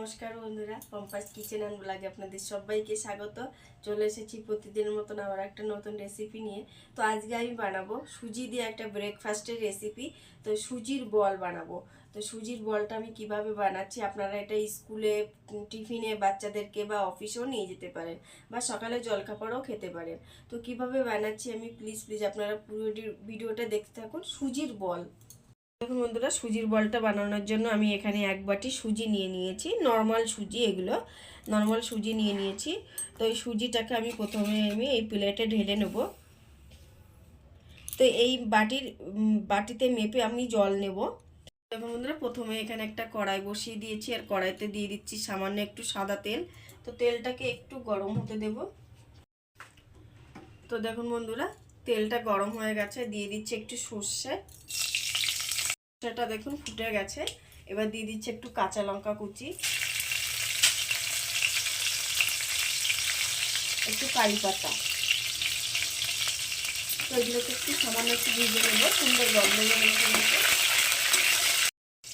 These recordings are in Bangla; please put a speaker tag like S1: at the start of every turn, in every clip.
S1: নমস্কার বন্ধুরা, পম্পাস কিচেন অ্যান্ড ব্লগে আপনাদের সবাইকে স্বাগত। চলে এসেছি প্রতিদিনের মতন আবার একটা নতুন রেসিপি নিয়ে। তো আজকে আমি বানাবো সুজি দিয়ে একটা ব্রেকফাস্টের রেসিপি। তো সুজির বল বানাবো। তো সুজির বলটা আমি কিভাবে বানাচ্ছি, আপনারা এটা স্কুলে টিফিনে বাচ্চাদেরকে বা অফিসেও নিয়ে যেতে পারেন, বা সকালে জলখাবারও খেতে পারেন। তো কিভাবে বানাচ্ছি আমি প্লিজ আপনারা পুরো ভিডিওটা দেখতে থাকুন। সুজির বল। দেখুন বন্ধুরা, সুজির বলটা বানানোর জন্য আমি এখানে এক বাটি সুজি নিয়ে নিয়েছি। নর্মাল সুজি, এগুলো নর্মাল সুজি নিয়ে নিয়েছি। তো এই সুজিটাকে আমি প্রথমে এই প্লেটে ঢেলে নেব। তো এই বাটিতে মেপে আমি জল নেব। দেখুন বন্ধুরা, প্রথমে এখানে একটা কড়াই বসিয়ে দিয়েছি, আর কড়াইতে দিয়ে দিচ্ছি সামান্য একটু সাদা তেল। তো তেলটাকে একটু গরম হতে দেব। তো দেখুন বন্ধুরা, তেলটা গরম হয়ে গেছে, দিয়ে দিচ্ছি একটু সর্ষে। সেটা দেখুন ফুটে গেছে। এবার দিয়ে দিচ্ছি একটু কাঁচা লঙ্কা কুচি, একটু কারি পাতা। তো এগুলোকে একটু সামান্য একটু ভেজে নেব, সুন্দর গন্ধ বেরোচ্ছে।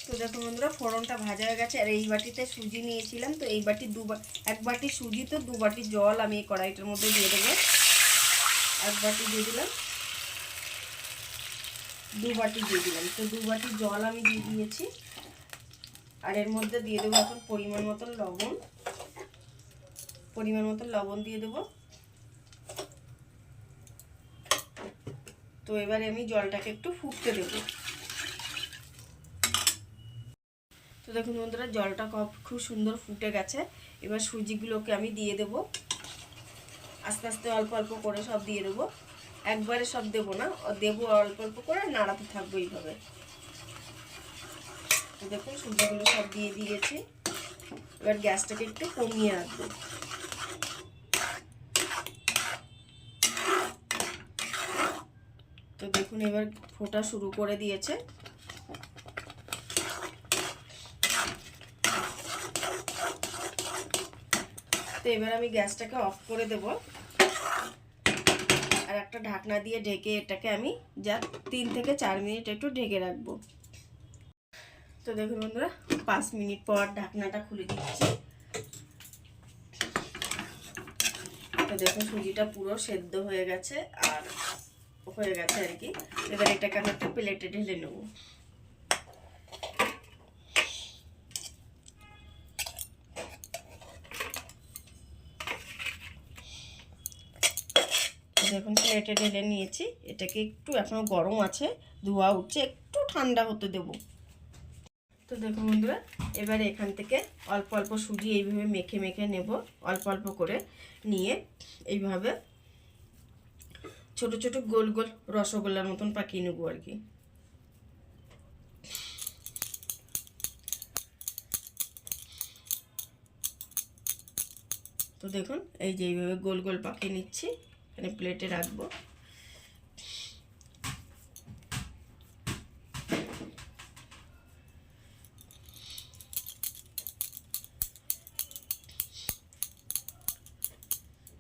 S1: তো দেখুন বন্ধুরা, ফোড়নটা ভাজা হয়ে গেছে। আর এই বাটিতে সুজি নিয়েছিলাম, তো এই বাটি এক বাটি সুজি, তো 2 বাটি জল আমি এই কড়াইটার মধ্যে দিয়ে দেবো। 1 বাটি দিয়ে দিলাম, 2 বাটি দিয়ে দিলাম। তো 2 বাটি জল আমি দিয়ে দিয়েছি। আর এর মধ্যে দিয়ে দেবো এখন পরিমাণ মতন লবণ দিয়ে দেবো। তো এবারে আমি জলটাকে একটু ফুটতে দেব। তো দেখুন বন্ধুরা, জলটা খুব সুন্দর ফুটে গেছে। এবার সুজিগুলোকে আমি দিয়ে দেব। আস্তে আস্তে অল্প অল্প করে সব দিয়ে দেবো, একবারে সব দেবো না, দেবো অল্প অল্প করে, নাড়াতে থাকবো এইভাবে। তো দেখুন সুজিগুলো সব দিয়ে দিয়েছি। এবার গ্যাসটাকে একটু কমিয়ে রাখবো। তো দেখুন এবার ফোটা শুরু করে দিয়েছে। তো এবার আমি গ্যাসটাকে অফ করে দেব, আর একটা ঢাকনা দিয়ে ঢেকে এটাকে আমি যা 3 থেকে 4 মিনিট একটু ঢেকে রাখবো। তো দেখুন বন্ধুরা, 5 মিনিট পর ঢাকনাটা খুলে দিচ্ছি। তো দেখুন সুজিটা পুরো সেদ্ধ হয়ে গেছে আর কি। এবার এটাকে আমি একটা প্লেটে ঢেলে নেব। দেখুন প্লেটে ঢেলে নিয়েছি। এটাকে একটু এখনো গরম আছে, ধোয়া উঠছে, একটু ঠান্ডা হতে দেব। তো দেখুন বন্ধুরা, এবারে এখান থেকে অল্প অল্প সুজি এইভাবে মেখে মেখে নেব। অল্প অল্প করে নিয়ে এইভাবে ছোট ছোট গোল গোল রসগোল্লার মতন পাকিয়ে নেব আর কি। তো দেখুন এই যে এইভাবে গোল গোল পাকিয়ে নিচ্ছি, এখানে প্লেটে রাখবো।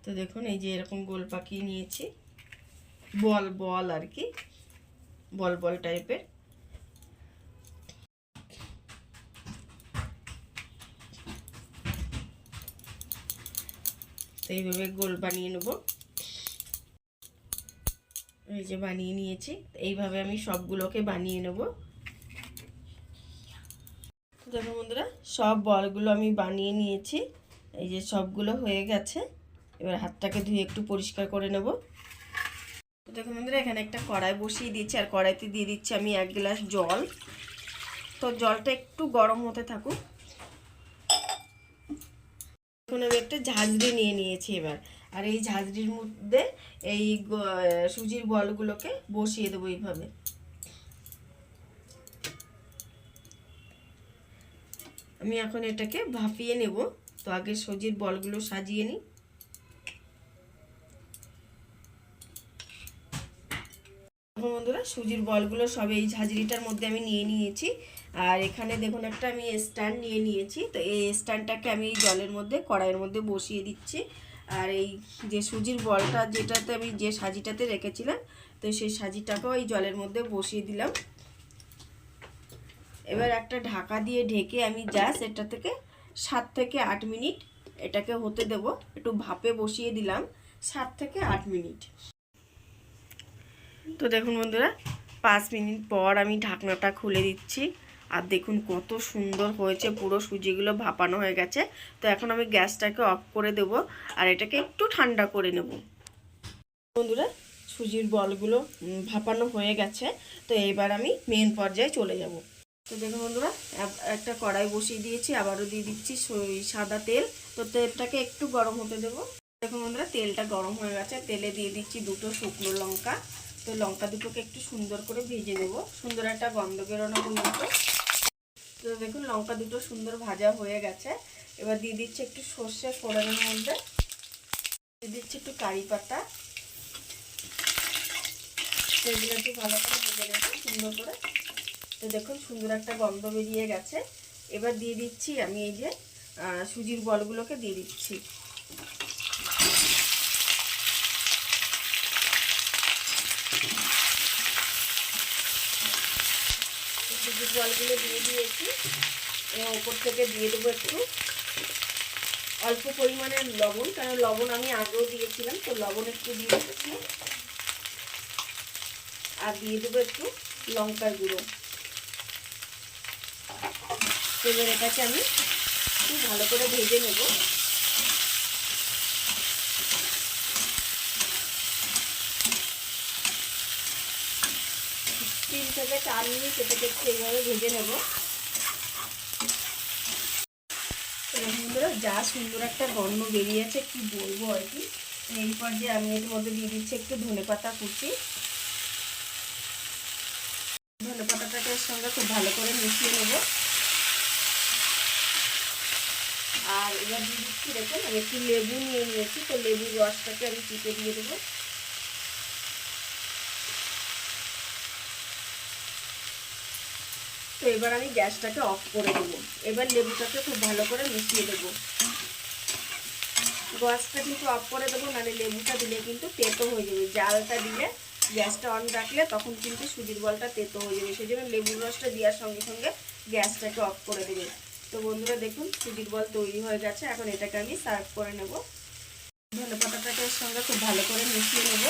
S1: তো দেখুন এই যে এরকম গোল পাকিয়ে নিয়েছি, বল আর কি, বল টাইপের। তো এইভাবে গোল বানিয়ে নেব। এই যে বানিয়ে নিয়েছি, এইভাবে আমি সবগুলোকে বানিয়ে নেব। তো দেখো বন্ধুরা, সব বলগুলো আমি বানিয়ে নিয়েছি। এই যে সবগুলো হয়ে গেছে। এবার হাতটাকে ধুয়ে একটু পরিষ্কার করে নেব। তো দেখো বন্ধুরা, এখানে একটা কড়াই বসিয়ে দিয়েছি, আর কড়াইতে দিয়ে দিচ্ছি আমি 1 গ্লাস জল। তো জলটা একটু গরম হতে থাকুক। এখন আমি একটা ঝাঁঝরি নিয়ে নিয়েছি এবার, আর এই ঝাঁঝরির মধ্যে এই সুজির বলগুলোকে বসিয়ে দেবো এইভাবে। আমি এখন এটাকে ভাপিয়ে নেব। তো আগে সুজির বলগুলো সাজিয়ে নিই। বন্ধুরা, সুজির বলগুলো সব এই ঝাঁঝরিটার মধ্যে আমি নিয়ে নিয়েছি। আর এখানে দেখুন একটা আমি স্ট্যান্ড নিয়ে নিয়েছি। তো এই স্ট্যান্ডটাকে আমি এই জলের মধ্যে, কড়াইয়ের মধ্যে বসিয়ে দিচ্ছি। আর এই যে সুজির বলটা যেটাতে আমি যে সাজিটাতে রেখেছিলাম, তো সেই সাজিটাকেও এই জলের মধ্যে বসিয়ে দিলাম। এবার একটা ঢাকা দিয়ে ঢেকে আমি জাস্ট এটা থেকে 7 থেকে 8 মিনিট এটাকে হতে দেব। একটু ভাপে বসিয়ে দিলাম 7 থেকে 8 মিনিট। তো দেখুন বন্ধুরা 5 মিনিট পর আমি ঢাকনাটা খুলে দিচ্ছি। আর দেখুন কত সুন্দর হয়েছে, পুরো সুজিগুলো ভাপানো হয়ে গেছে। তো এখন আমি গ্যাসটাকে অফ করে দেব আর এটাকে একটু ঠান্ডা করে নেব। বন্ধুরা সুজির বলগুলো ভাপানো হয়ে গেছে। তো এবার আমি মেন পর্যায়ে চলে যাব। তো দেখুন বন্ধুরা একটা কড়াই বসিয়ে দিয়েছি, আবারও দিয়ে দিচ্ছি সাদা তেল। তো তেলটাকে একটু গরম হতে দেবো। দেখুন বন্ধুরা তেলটা গরম হয়ে গেছে, তেলে দিয়ে দিচ্ছি 2টো শুকনো লঙ্কা। তো লঙ্কা দুটোকে একটু সুন্দর করে ভেজে নেব, সুন্দর একটা গন্ধ বেরোনো পর্যন্ত। তো দেখুন লঙ্কা দুটো সুন্দর ভাজা হয়ে গেছে। এবার দিয়ে দিচ্ছি একটু সর্ষে ফোড়নের মধ্যে, দিয়ে দিচ্ছি একটু কারি পাতা। এগুলো একটু ভালো করে ভেজে নেব সুন্দর করে। তো দেখুন সুন্দর একটা গন্ধ বেরিয়ে গেছে। এবার দিয়ে দিচ্ছি আমি এই যে সুজির বলগুলোকে দিয়ে দিচ্ছি। সুজির বলগুলো দিয়ে দিয়েছি। ওপর থেকে দিয়ে দেবো একটু অল্প পরিমাণে লবণ, কারণ লবণ আমি আগেও দিয়েছিলাম। তো লবণ একটু দিয়ে দিচ্ছি। আর দিয়ে দেবো একটু লঙ্কার গুঁড়ো। এবার এটাকে আমি একটু ভালো করে ভেজে নেব। 3 থেকে 4 মিনিট এটাকে একটু এইভাবে ভেজে নেব। বন্ধুরা যা সুন্দর একটা গন্ধ বেরিয়েছে কি বলবো আর কি। এই পর্যায়ে আমি এর মধ্যে দিয়ে দিচ্ছি একটু ধনেপাতা কুচি। ধনেপাতাটাকে এর সঙ্গে খুব ভালো করে মিশিয়ে নেব। আর এবার দিয়ে দিচ্ছি, দেখুন আমি একটু লেবু নিয়ে নিয়েছি। তো লেবুর রসটাকে আমি চিপে দিয়ে দেবো। তো এবার আমি গ্যাসটাকে অফ করে দেবো। এবার লেবুটাকে খুব ভালো করে মিশিয়ে দেবো। গ্যাসটা কিন্তু অফ করে দেবো, মানে লেবুটা দিলে কিন্তু তেতো হয়ে যাবে। জালটা দিলে গ্যাসটা অন রাখলে তখন কিন্তু সুজির বলটা তেতো হয়ে যাবে। সেই জন্য লেবুর রসটা দেওয়ার সঙ্গে সঙ্গে গ্যাসটাকে অফ করে দেবে। তো বন্ধুরা দেখুন সুজির বল তৈরি হয়ে গেছে। এখন এটাকে আমি সার্ভ করে নেব। ধনেপাতাটাকে এর সঙ্গে খুব ভালো করে মিশিয়ে নেব।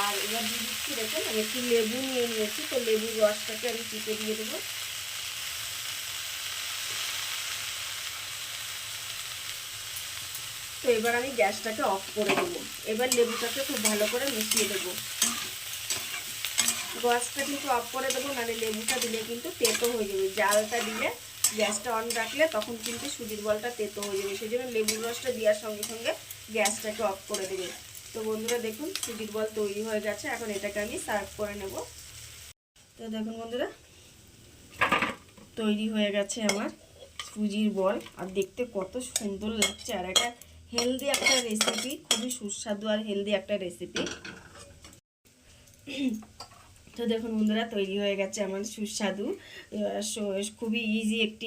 S1: আর এবার দিয়ে দিচ্ছি, দেখুন আমি একটু লেবু নিয়ে নিয়েছি। তো লেবুর রসটাকে আমি চিপে দিয়ে দেবো। তো এবার আমি গ্যাসটাকে অফ করে দেবো। এবার লেবুটাকে খুব ভালো করে মিশিয়ে দেবো। গ্যাসটা কিন্তু অফ করে দেবো, মানে লেবুটা দিলে কিন্তু তেতো হয়ে যাবে। জালটা দিলে গ্যাসটা অন রাখলে তখন কিন্তু সুজির বলটা তেতো হয়ে যাবে। সেই জন্য লেবুর রসটা দেওয়ার সঙ্গে সঙ্গে গ্যাসটাকে অফ করে দেবে। তো বন্ধুরা দেখুন সুজির বল তৈরি হয়ে গেছে। এখন এটাকে আমি সার্ভ করে নেব। তো দেখুন বন্ধুরা তৈরি হয়ে গেছে আমার সুজির বল। আর দেখতে কত সুন্দর লাগছে। আর এটা হেলদি একটা রেসিপি, খুবই সুস্বাদু আর হেলদি একটা রেসিপি। তো দেখুন বন্ধুরা তৈরি হয়ে গেছে আমার সুস্বাদু খুবই ইজি একটি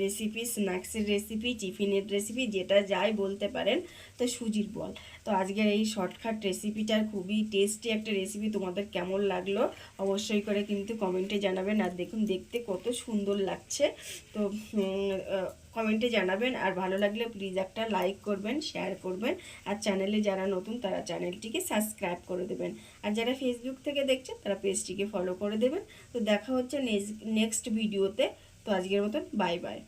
S1: রেসিপি, স্ন্যাক্সের রেসিপি, টিফিনের রেসিপি, যেটা যাই বলতে পারেন। তো সুজির বল। তো আজকের এই শর্টকাট রেসিপিটার খুবই টেস্টি একটা রেসিপি। তোমাদের কেমন লাগলো অবশ্যই করে কিন্তু কমেন্টে জানাবেন। আর দেখুন দেখতে কত সুন্দর লাগছে। তো কমেন্টে জানাবেন। আর ভালো লাগলে প্লিজ একটা লাইক করবেন, শেয়ার করবেন। আর চ্যানেলে যারা নতুন তারা চ্যানেলটিকে সাবস্ক্রাইব করে দেবেন। আর যারা ফেসবুক থেকে দেখছেন তারা পেজটিকে ফলো করে দেবেন। তো দেখা হচ্ছে নেক্সট ভিডিওতে। তো আজকের মতন বাই বাই।